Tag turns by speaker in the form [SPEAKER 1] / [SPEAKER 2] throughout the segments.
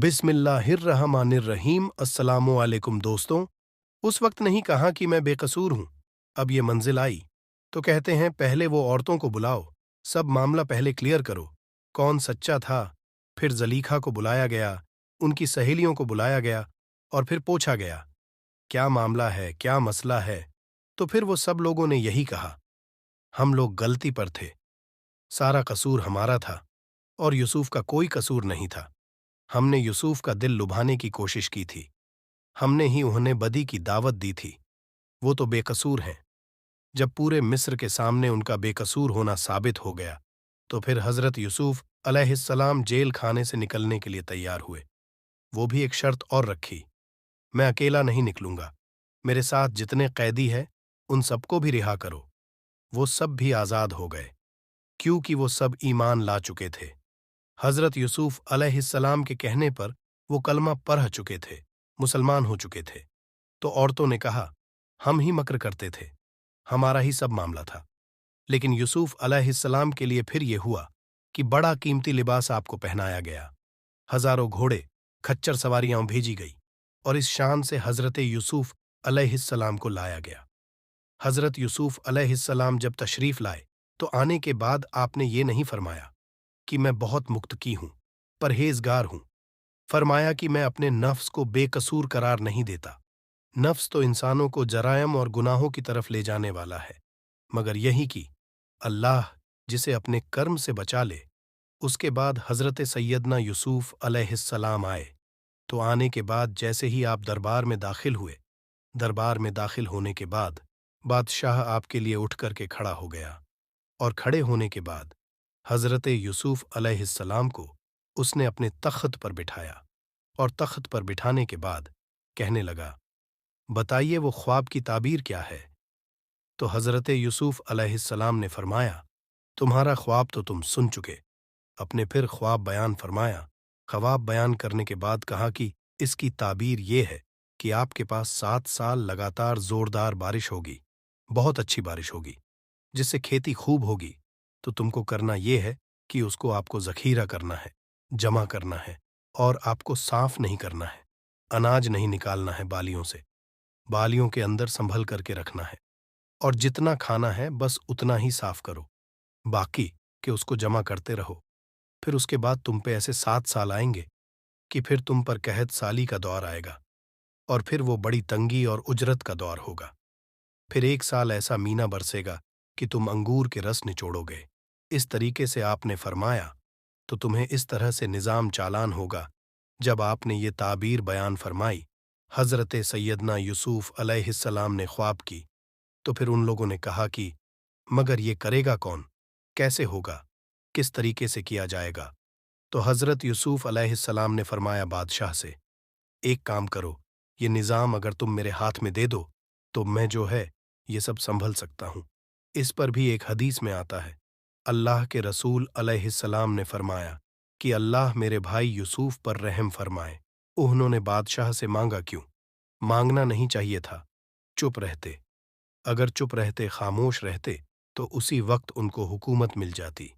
[SPEAKER 1] बिस्मिल्लाहिर्रहमानिर्रहीम। अस्सलामु अलैकुम दोस्तों। उस वक्त नहीं कहा कि मैं बेकसूर हूँ। अब ये मंजिल आई तो कहते हैं पहले वो औरतों को बुलाओ, सब मामला पहले क्लियर करो, कौन सच्चा था। फिर जलीखा को बुलाया गया, उनकी सहेलियों को बुलाया गया और फिर पूछा गया क्या मामला है, क्या मसला है। तो फिर वो सब लोगों ने यही कहा, हम लोग गलती पर थे, सारा कसूर हमारा था और यूसुफ का कोई कसूर नहीं था। हमने यूसुफ का दिल लुभाने की कोशिश की थी, हमने ही उन्हें बदी की दावत दी थी। वो तो बेकसूर हैं। जब पूरे मिस्र के सामने उनका बेकसूर होना साबित हो गया तो फिर हजरत यूसुफ अलैहिस्सलाम जेल खाने से निकलने के लिए तैयार हुए। वो भी एक शर्त और रखी, मैं अकेला नहीं निकलूंगा, मेरे साथ जितने कैदी हैं उन सबको भी रिहा करो। वो सब भी आज़ाद हो गए क्योंकि वो सब ईमान ला चुके थे। हजरत यूसुफ अलैहिस्सलाम के कहने पर वो कलमा पढ़ चुके थे, मुसलमान हो चुके थे। तो औरतों ने कहा, हम ही मक्र करते थे, हमारा ही सब मामला था। लेकिन यूसुफ अलैहिस्सलाम के लिए फिर ये हुआ कि बड़ा कीमती लिबास आपको पहनाया गया, हजारों घोड़े, खच्चर सवारियां भेजी गई और इस शान से हजरत यूसुफ अलैहिस्सलाम को लाया गया। हजरत यूसुफ अलैहिस्सलाम जब तशरीफ लाए तो आने के बाद आपने ये नहीं फरमाया कि मैं बहुत मुत्तकी हूं, परहेजगार हूं। फरमाया कि मैं अपने नफ्स को बेकसूर करार नहीं देता। नफ्स तो इंसानों को जरायम और गुनाहों की तरफ ले जाने वाला है, मगर यही कि अल्लाह जिसे अपने कर्म से बचा ले। उसके बाद हजरत सैयदना यूसुफ अलैहिस्सलाम आए। तो आने के बाद जैसे ही आप दरबार में दाखिल हुए, दरबार में दाखिल होने के बाद बादशाह आपके लिए उठ करके खड़ा हो गया और खड़े होने के बाद हजरत यूसुफ अलैहिस्सलाम को उसने अपने तख्त पर बिठाया और तख्त पर बिठाने के बाद कहने लगा, बताइए वो ख्वाब की ताबीर क्या है। तो हजरत यूसुफ अलैहिस्सलाम ने फरमाया, तुम्हारा ख्वाब तो तुम सुन चुके। अपने फिर ख्वाब बयान फरमाया। ख्वाब बयान करने के बाद कहा कि इसकी ताबीर ये है कि आपके पास 7 साल लगातार जोरदार बारिश होगी, बहुत अच्छी बारिश होगी, जिससे खेती खूब होगी। तो तुमको करना ये है कि उसको आपको जखीरा करना है, जमा करना है और आपको साफ नहीं करना है। अनाज नहीं निकालना है बालियों से, बालियों के अंदर संभल करके रखना है और जितना खाना है बस उतना ही साफ करो, बाकी कि उसको जमा करते रहो। फिर उसके बाद तुम पे ऐसे 7 साल आएंगे कि फिर तुम पर कहत साली का दौर आएगा और फिर वो बड़ी तंगी और उजरत का दौर होगा। फिर 1 साल ऐसा मीना बरसेगा कि तुम अंगूर के रस निचोड़ोगे। इस तरीके से आपने फरमाया तो तुम्हें इस तरह से निज़ाम चालान होगा। जब आपने ये ताबीर बयान फरमाई, हजरत सैयदना यूसुफ अलैहिस्सलाम ने ख्वाब की। तो फिर उन लोगों ने कहा कि मगर ये करेगा कौन, कैसे होगा, किस तरीके से किया जाएगा। तो हजरत यूसुफ अलैहिस्सलाम ने फरमाया बादशाह से, एक काम करो, ये निज़ाम अगर तुम मेरे हाथ में दे दो तो मैं जो है ये सब संभल सकता हूँ। इस पर भी एक हदीस में आता है, अल्लाह के रसूल अलैहिस्सलाम ने फरमाया कि अल्लाह मेरे भाई यूसुफ पर रहम फरमाए। उन्होंने बादशाह से मांगा क्यों, मांगना नहीं चाहिए था, चुप रहते। अगर चुप रहते, खामोश रहते तो उसी वक्त उनको हुकूमत मिल जाती।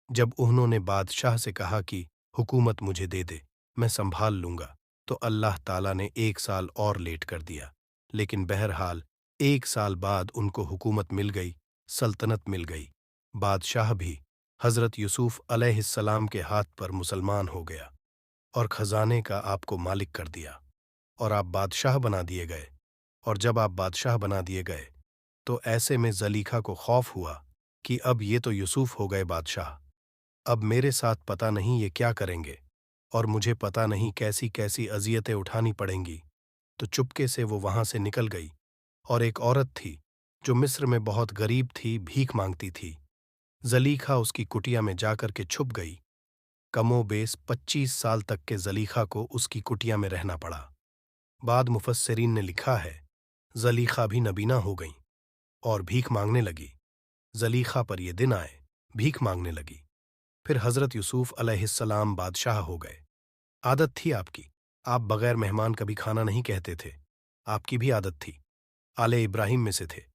[SPEAKER 1] जब उन्होंने बादशाह से कहा कि हुकूमत मुझे दे दे, मैं संभाल लूंगा, तो अल्लाह ताला ने 1 साल और लेट कर दिया। लेकिन बहरहाल 1 साल बाद उनको हुकूमत मिल गई, सल्तनत मिल गई। बादशाह भी हजरत यूसुफ अलैहिस्सलाम के हाथ पर मुसलमान हो गया और खजाने का आपको मालिक कर दिया और आप बादशाह बना दिए गए। और जब आप बादशाह बना दिए गए तो ऐसे में जलीखा को खौफ हुआ कि अब ये तो यूसुफ हो गए बादशाह, अब मेरे साथ पता नहीं ये क्या करेंगे और मुझे पता नहीं कैसी कैसी अजियतें उठानी पड़ेंगी। तो चुपके से वो वहां से निकल गई और एक औरत थी जो मिस्र में बहुत गरीब थी, भीख मांगती थी। जलीखा उसकी कुटिया में जाकर के छुप गई। कमोबेश 25 साल तक के जलीखा को उसकी कुटिया में रहना पड़ा। बाद मुफस्सिरीन ने लिखा है, जलीखा भी नबीना हो गई और भीख मांगने लगी। जलीखा पर ये दिन आए, भीख मांगने लगी। फिर हजरत यूसुफ अलैहिस्सलाम बादशाह हो गए। आदत थी आपकी, आप बगैर मेहमान कभी खाना नहीं कहते थे, आपकी भी आदत थी, आले इब्राहिम में से थे।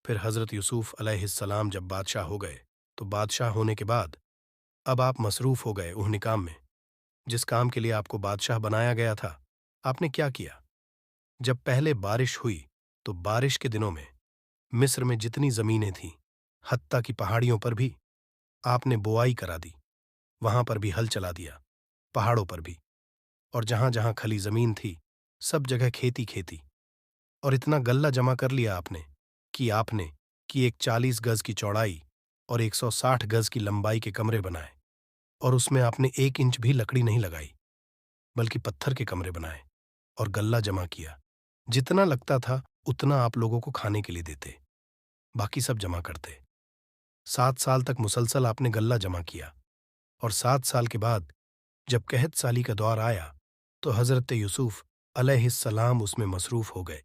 [SPEAKER 1] फिर हजरत यूसुफ अलैहिस्सलाम जब बादशाह हो गए तो बादशाह होने के बाद अब आप मसरूफ हो गए उहने काम में। जिस काम के लिए आपको बादशाह बनाया गया था, आपने क्या किया? जब पहले बारिश हुई तो बारिश के दिनों में मिस्र में जितनी जमीनें थीं, हत्ता की पहाड़ियों पर भी आपने बोआई करा दी, वहां पर भी हल चला दिया, पहाड़ों पर भी, और जहां जहां खली जमीन थी सब जगह खेती खेती। और इतना गल्ला जमा कर लिया आपने कि एक 40 गज की चौड़ाई और 160 गज की लंबाई के कमरे बनाए, और उसमें आपने 1 इंच भी लकड़ी नहीं लगाई, बल्कि पत्थर के कमरे बनाए और गल्ला जमा किया। जितना लगता था उतना आप लोगों को खाने के लिए देते, बाकी सब जमा करते। 7 साल तक मुसलसल आपने गल्ला जमा किया, और 7 साल के बाद जब कहत साली का दौर आया तो हजरत यूसुफ अलैहिस्सलाम उसमें मसरूफ हो गए।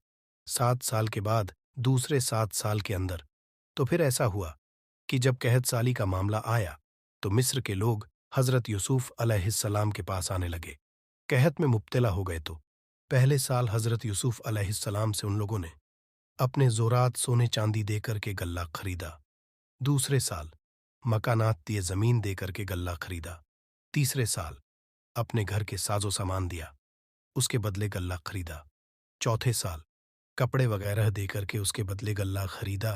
[SPEAKER 1] 7 साल के बाद दूसरे 7 साल के अंदर तो फिर ऐसा हुआ कि जब कहत साली का मामला आया तो मिस्र के लोग हजरत यूसुफ अलैहिस्सलाम के पास आने लगे, कहत में मुब्तला हो गए। तो पहले साल हजरत यूसुफ अलैहिस्सलाम से उन लोगों ने अपने जोरात सोने चांदी देकर के गल्ला खरीदा। दूसरे साल मकानात दिए जमीन देकर के गल्ला खरीदा। तीसरे साल अपने घर के साजो सामान दिया, उसके बदले गल्ला खरीदा। चौथे साल कपड़े वगैरह देकर के उसके बदले गल्ला खरीदा।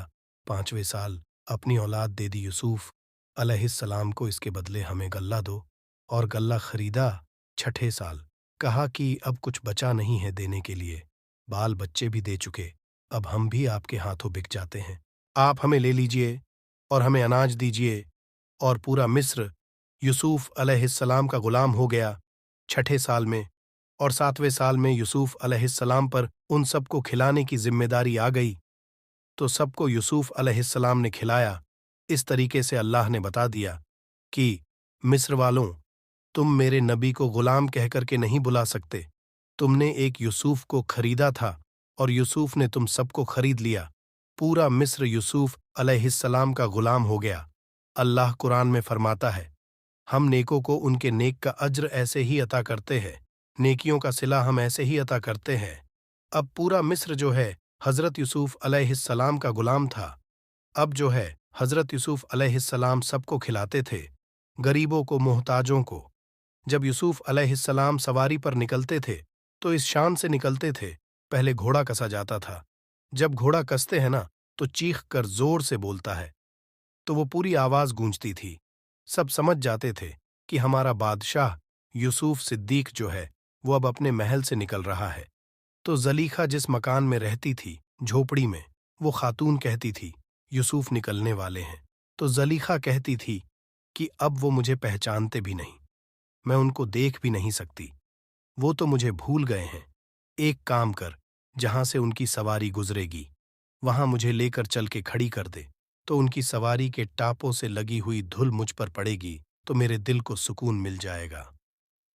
[SPEAKER 1] पांचवें साल अपनी औलाद दे दी यूसुफ अलैहिस्सलाम को, इसके बदले हमें गल्ला दो, और गल्ला खरीदा। छठे साल कहा कि अब कुछ बचा नहीं है देने के लिए, बाल बच्चे भी दे चुके, अब हम भी आपके हाथों बिक जाते हैं, आप हमें ले लीजिए और हमें अनाज दीजिए। और पूरा मिस्र यूसुफ अलैहिस्सलाम का गुलाम हो गया छठे साल में। और 7वें साल में यूसुफ अलैहिस्सलाम पर उन सबको खिलाने की जिम्मेदारी आ गई, तो सबको यूसुफ अलैहिस्सलाम ने खिलाया। इस तरीके से अल्लाह ने बता दिया कि मिस्र वालों, तुम मेरे नबी को गुलाम कह करके नहीं बुला सकते, तुमने एक यूसुफ को खरीदा था और यूसुफ ने तुम सबको खरीद लिया। पूरा मिस्र यूसुफ अलैहिस्सलाम का गुलाम हो गया। अल्लाह कुरान में फरमाता है, हम नेकों को उनके नेक का अज्र ऐसे ही अता करते हैं, नेकियों का सिला हम ऐसे ही अता करते हैं। अब पूरा मिस्र जो है हजरत यूसुफ अलैहिस्सलाम का गुलाम था। अब जो है हजरत यूसुफ अलैहिस्सलाम सबको खिलाते थे, गरीबों को, मोहताजों को। जब यूसुफ अलैहिस्सलाम सवारी पर निकलते थे तो इस शान से निकलते थे, पहले घोड़ा कसा जाता था। जब घोड़ा कसते हैं ना तो चीख कर जोर से बोलता है, तो वो पूरी आवाज गूंजती थी। सब समझ जाते थे कि हमारा बादशाह यूसुफ सिद्दीक जो है वो अब अपने महल से निकल रहा है। तो जलीखा जिस मकान में रहती थी, झोपड़ी में, वो खातून कहती थी यूसुफ निकलने वाले हैं। तो जलीखा कहती थी कि अब वो मुझे पहचानते भी नहीं, मैं उनको देख भी नहीं सकती, वो तो मुझे भूल गए हैं। एक काम कर, जहां से उनकी सवारी गुजरेगी वहां मुझे लेकर चल के खड़ी कर दे, तो उनकी सवारी के टापों से लगी हुई धूल मुझ पर पड़ेगी तो मेरे दिल को सुकून मिल जाएगा।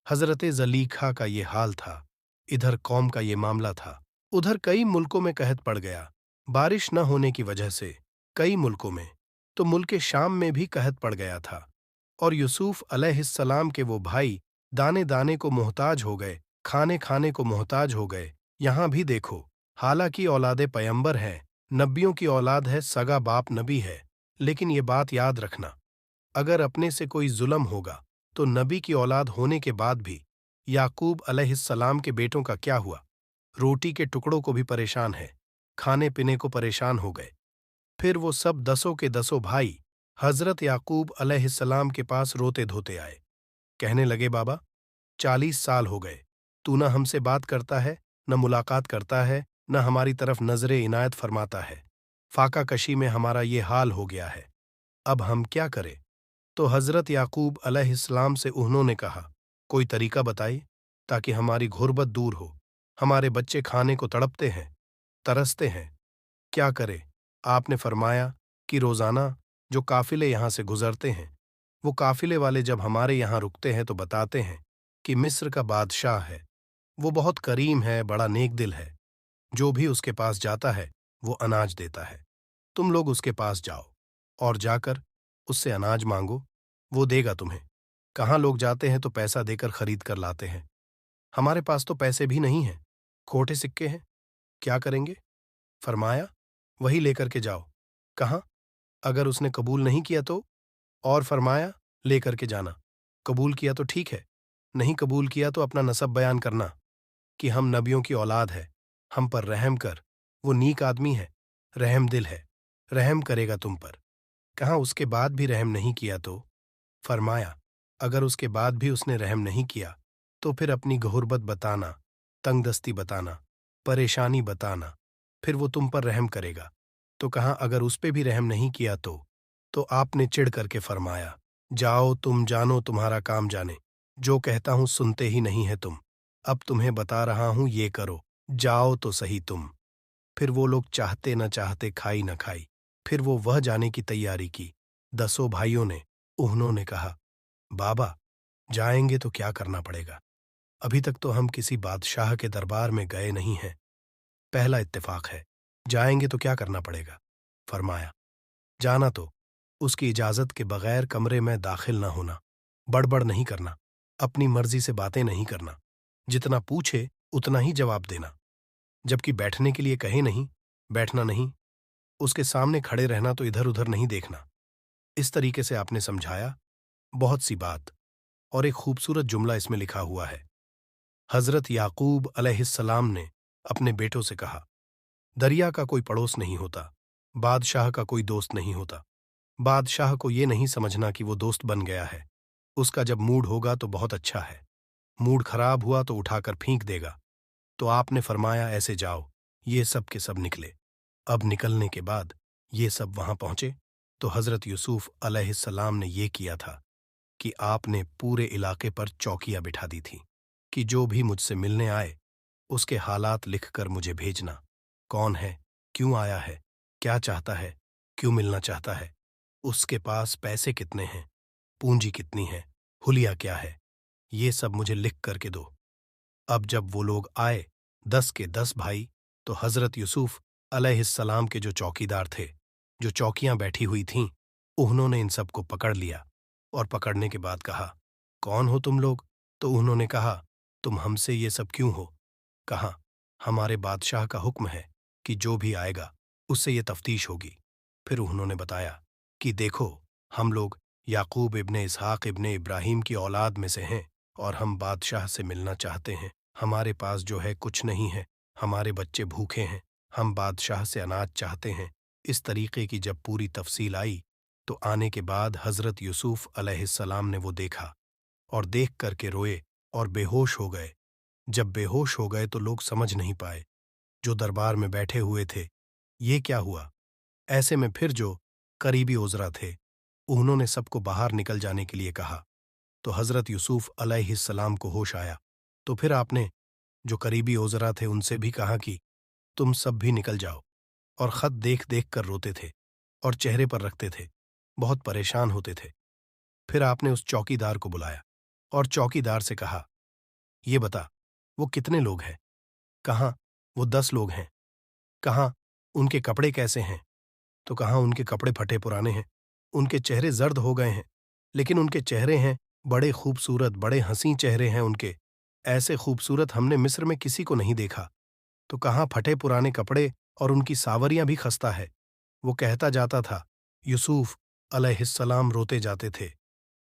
[SPEAKER 1] हजरत जलीखा का ये हाल था। इधर कौम का ये मामला था। उधर कई मुल्कों में कहत पड़ गया, बारिश न होने की वजह से कई मुल्कों में, तो मुल्क शाम में भी कहत पड़ गया था। और यूसुफ अलैहिस्सलाम के वो भाई दाने दाने को मोहताज हो गए, खाने खाने को मोहताज हो गए। यहां भी देखो, हालांकि औलादे पैगंबर है, नबियों की औलाद है, सगा बाप नबी है, लेकिन ये बात याद रखना, अगर अपने से कोई जुल्म होगा तो नबी की औलाद होने के बाद भी याकूब अलैहिस्सलाम के बेटों का क्या हुआ? रोटी के टुकड़ों को भी परेशान है, खाने पीने को परेशान हो गए। फिर वो सब 10 के 10 भाई हजरत याकूब अलैहिस्सलाम के पास रोते धोते आए, कहने लगे, बाबा 40 साल हो गए, तू न हमसे बात करता है, न मुलाकात करता है, न हमारी तरफ नजरे इनायत फरमाता है, फाका कशी में हमारा ये हाल हो गया है, अब हम क्या करें? तो हजरत याकूब अलैहिस्सलाम से उन्होंने कहा, कोई तरीका बताइए ताकि हमारी गुर्बत दूर हो, हमारे बच्चे खाने को तड़पते हैं, तरसते हैं, क्या करे? आपने फरमाया कि रोजाना जो काफिले यहां से गुजरते हैं, वो काफिले वाले जब हमारे यहां रुकते हैं तो बताते हैं कि मिस्र का बादशाह है, वो बहुत करीम है, बड़ा नेक दिल है, जो भी उसके पास जाता है वो अनाज देता है। तुम लोग उसके पास जाओ और जाकर उससे अनाज मांगो, वो देगा तुम्हें। कहाँ लोग जाते हैं तो पैसा देकर खरीद कर लाते हैं, हमारे पास तो पैसे भी नहीं हैं, खोटे सिक्के हैं, क्या करेंगे? फरमाया, वही लेकर के जाओ। कहाँ? अगर उसने कबूल नहीं किया तो? और फरमाया, लेकर के जाना, कबूल किया तो ठीक है, नहीं कबूल किया तो अपना नसब बयान करना कि हम नबियों की औलाद है, हम पर रहम कर। वो नीक आदमी है, रहम दिल है, रहम करेगा तुम पर। कहा उसके बाद भी रहम नहीं किया तो? फरमाया, अगर उसके बाद भी उसने रहम नहीं किया तो फिर अपनी गुर्बत बताना, तंगदस्ती बताना, परेशानी बताना, फिर वो तुम पर रहम करेगा। तो कहा अगर उस पे भी रहम नहीं किया तो आपने चिढ़ करके फरमाया, जाओ तुम जानो तुम्हारा काम जाने, जो कहता हूं सुनते ही नहीं है तुम, अब तुम्हें बता रहा हूं ये करो, जाओ तो सही तुम। फिर वो लोग चाहते न चाहते खाई न खाई, फिर वो वह जाने की तैयारी की। 10 भाइयों ने, उन्होंने कहा, बाबा जाएंगे तो क्या करना पड़ेगा? अभी तक तो हम किसी बादशाह के दरबार में गए नहीं हैं, पहला इत्तेफाक है, जाएंगे तो क्या करना पड़ेगा? फरमाया, जाना तो उसकी इजाजत के बगैर कमरे में दाखिल ना होना, बड़बड़ नहीं करना, अपनी मर्जी से बातें नहीं करना, जितना पूछे उतना ही जवाब देना, जबकि बैठने के लिए कहे नहीं, बैठना नहीं, उसके सामने खड़े रहना तो इधर उधर नहीं देखना। इस तरीके से आपने समझाया बहुत सी बात। और एक खूबसूरत जुमला इसमें लिखा हुआ है, हजरत याकूब अलैहिस्सलाम ने अपने बेटों से कहा, दरिया का कोई पड़ोस नहीं होता, बादशाह का कोई दोस्त नहीं होता। बादशाह को ये नहीं समझना कि वो दोस्त बन गया है, उसका जब मूड होगा तो बहुत अच्छा है, मूड खराब हुआ तो उठाकर फेंक देगा। तो आपने फरमाया ऐसे जाओ, ये सब के सब निकले। अब निकलने के बाद ये सब वहां पहुंचे तो हजरत यूसुफ अलैहिस्सलाम ने ये किया था कि आपने पूरे इलाके पर चौकियां बिठा दी थी कि जो भी मुझसे मिलने आए उसके हालात लिखकर मुझे भेजना, कौन है, क्यों आया है, क्या चाहता है, क्यों मिलना चाहता है, उसके पास पैसे कितने हैं, पूंजी कितनी है, हुलिया क्या है, ये सब मुझे लिख करके दो। अब जब वो लोग आए 10 के 10 भाई, तो हजरत यूसुफ अलैहिस्सलाम के जो चौकीदार थे, जो चौकियां बैठी हुई थीं, उन्होंने इन सबको पकड़ लिया और पकड़ने के बाद कहा, कौन हो तुम लोग? तो उन्होंने कहा, तुम हमसे ये सब क्यों हो? कहा, हमारे बादशाह का हुक्म है कि जो भी आएगा उससे ये तफ्तीश होगी। फिर उन्होंने बताया कि देखो, हम लोग याकूब इब्ने इसहाक इब्ने इब्राहिम की औलाद में से हैं और हम बादशाह से मिलना चाहते हैं। हमारे पास जो है कुछ नहीं है, हमारे बच्चे भूखे हैं, हम बादशाह से अनाज चाहते हैं। इस तरीके की जब पूरी तफसील आई तो आने के बाद हजरत यूसुफ अलैहिस्सलाम ने वो देखा और देख करके रोए और बेहोश हो गए। जब बेहोश हो गए तो लोग समझ नहीं पाए, जो दरबार में बैठे हुए थे, ये क्या हुआ? ऐसे में फिर जो करीबी ओजरा थे, उन्होंने सबको बाहर निकल जाने के लिए कहा। तो हजरत यूसुफ अलैहिस्सलाम को होश आया, तो फिर आपने जो करीबी ओजरा थे उनसे भी कहा कि तुम सब भी निकल जाओ। और खत देख देख कर रोते थे और चेहरे पर रखते थे, बहुत परेशान होते थे। फिर आपने उस चौकीदार को बुलाया और चौकीदार से कहा, ये बता, वो कितने लोग हैं? कहाँ? वो 10 लोग हैं। कहाँ? उनके कपड़े कैसे हैं? तो कहाँ उनके कपड़े फटे पुराने हैं, उनके चेहरे जर्द हो गए हैं, लेकिन उनके चेहरे हैं बड़े खूबसूरत, बड़े हंसी चेहरे हैं उनके, ऐसे खूबसूरत हमने मिस्र में किसी को नहीं देखा। तो कहाँ फटे पुराने कपड़े और उनकी सावरियां भी खस्ता है। वो कहता जाता था, यूसुफ अलैहिस्सलाम रोते जाते थे।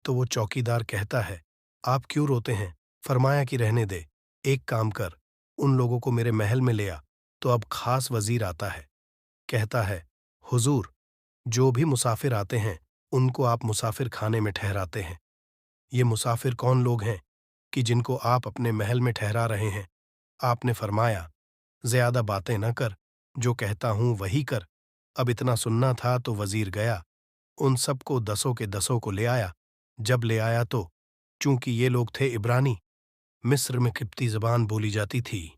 [SPEAKER 1] तो वो चौकीदार कहता है, आप क्यों रोते हैं? फरमाया कि रहने दे, एक काम कर, उन लोगों को मेरे महल में ले आ। तो अब खास वजीर आता है, कहता है, हुजूर, जो भी मुसाफिर आते हैं उनको आप मुसाफिर खाने में ठहराते हैं। ये मुसाफिर कौन लोग हैं कि जिनको आप अपने महल में ठहरा रहे हैं? आपने फरमाया, ज्यादा बातें न कर, जो कहता हूं वही कर। अब इतना सुनना था तो वजीर गया, उन सबको 10 के 10 को ले आया। जब ले आया तो चूंकि ये लोग थे इब्रानी, मिस्र में किप्ती जबान बोली जाती थी,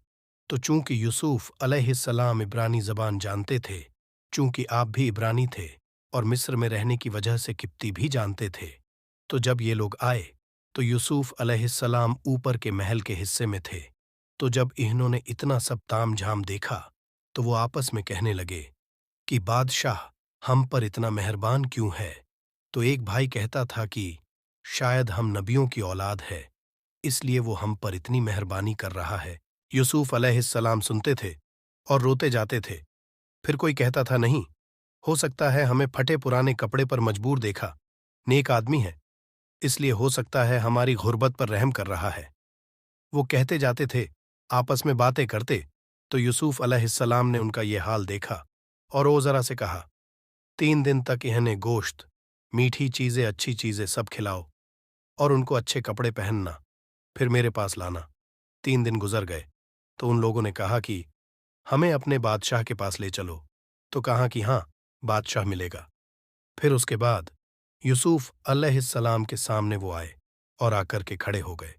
[SPEAKER 1] तो चूंकि यूसुफ अलैहिस्सलाम इब्रानी जबान जानते थे, चूंकि आप भी इब्रानी थे और मिस्र में रहने की वजह से किप्ती भी जानते थे, तो जब ये लोग आए तो यूसुफ अलैहिस्सलाम ऊपर के महल के हिस्से में थे। तो जब इन्होंने इतना सब ताम झाम देखा तो वो आपस में कहने लगे कि बादशाह हम पर इतना मेहरबान क्यों है? तो एक भाई कहता था कि शायद हम नबियों की औलाद है, इसलिए वो हम पर इतनी मेहरबानी कर रहा है। यूसुफ अलैहिस्सलाम सुनते थे और रोते जाते थे। फिर कोई कहता था, नहीं, हो सकता है हमें फटे पुराने कपड़े पर मजबूर देखा, नेक आदमी है, اس لیے ہو سکتا ہے ہماری غربت پر رحم کر رہا ہے۔ وہ کہتے جاتے تھے، آپس میں باتیں کرتے، تو یوسف علیہ السلام نے ان کا یہ حال دیکھا اور وہ ذرا سے کہا، 3 دن تک انہیں گوشت، میٹھی چیزیں، اچھی چیزیں سب کھلاؤ اور ان کو اچھے کپڑے پہننا، پھر میرے پاس لانا۔ 3 دن گزر گئے تو ان لوگوں نے کہا کہ ہمیں اپنے بادشاہ کے پاس لے چلو، تو کہا کہ ہاں، بادشاہ ملے گا۔ پھر اس کے بعد یوسف علیہ السلام کے سامنے وہ آئے اور آ کر کے کھڑے ہو گئے۔